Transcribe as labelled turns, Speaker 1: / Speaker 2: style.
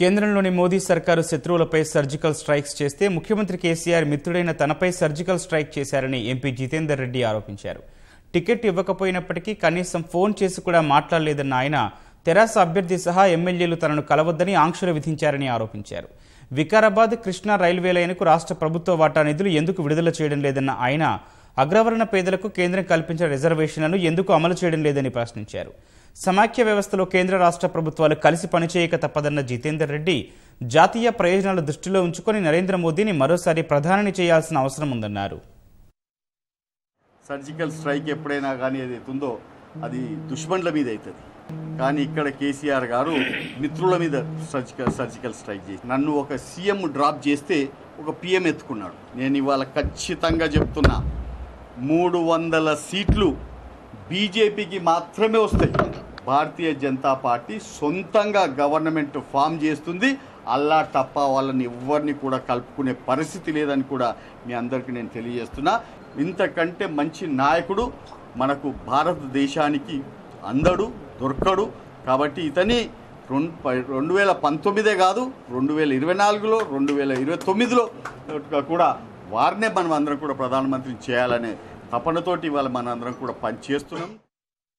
Speaker 1: కేంద్రంలోని మోదీ సర్కారు శత్రువులపై surgical strikes చేస్తే ముఖ్యమంత్రి కేసీఆర్ మిత్రుడైన తనపై సర్జికల్ స్ట్రైక్ చేశారని ఎంపీ జితేందర్ రెడ్డి ఆరోపించారు. టికెట్ ఇవ్వకపోయినప్పటికీ కనీసం ఫోన్ చేసి కూడా మాట్లాడలేదన్న ఆయన తెరాస అభ్యర్థి సహా ఎమ్మెల్యేలు తనను కలవద్దని ఆంక్షలు విధించారని ఆరోపించారు. వికారాబాద్ కృష్ణా రైల్వే లైన్కు రాష్ట్ర ప్రభుత్వ వాటా నిధులు ఎందుకు విడుదల చేయడం లేదన్న ఆయన అగ్రవర్ణ పేదలకు కేంద్రం కల్పించిన రిజర్వేషన్లను ఎందుకు అమలు చేయడం లేదని ప్రశ్నించారు. సమాఖ్య వ్యవస్థలో కేంద్ర రాష్ట్ర ప్రభుత్వాలు కలిసి పనిచేయక తప్పదన్న జితేందర్ రెడ్డి జాతీయ ప్రయోజనాలు దృష్టిలో ఉంచుకొని నరేంద్ర మోదీని మరోసారి ప్రధాని చేయాల్సిన అవసరం ఉందన్నారు.
Speaker 2: సర్జికల్ స్ట్రైక్ ఎప్పుడైనా కానీ ఏదైతుందో అది దుష్మన్ల మీద అవుతుంది, కానీ ఇక్కడ కేసీఆర్ గారు మిత్రుల మీద సర్జికల్ స్ట్రైక్ చేసి నన్ను ఒక సీఎం డ్రాప్ చేస్తే ఒక పిఎం ఎత్తుకున్నాడు. నేను ఇవాళ ఖచ్చితంగా చెప్తున్నా 300 సీట్లు బీజేపీకి మాత్రమే వస్తాయి. భారతీయ జనతా పార్టీ సొంతంగా గవర్నమెంట్ ఫామ్ చేస్తుంది. అల్లా తప్ప వాళ్ళని ఎవరిని కూడా కలుపుకునే పరిస్థితి లేదని కూడా మీ అందరికీ నేను తెలియజేస్తున్నా. ఇంతకంటే మంచి నాయకుడు మనకు భారతదేశానికి అందడు, దొరకడు. కాబట్టి ఇతని 2019 కాదు 2024లో 2029లో కూడా వారినే మనం అందరం కూడా ప్రధానమంత్రిని చేయాలనే తపనతోటి ఇవాళ మన అందరం కూడా పనిచేస్తున్నాం.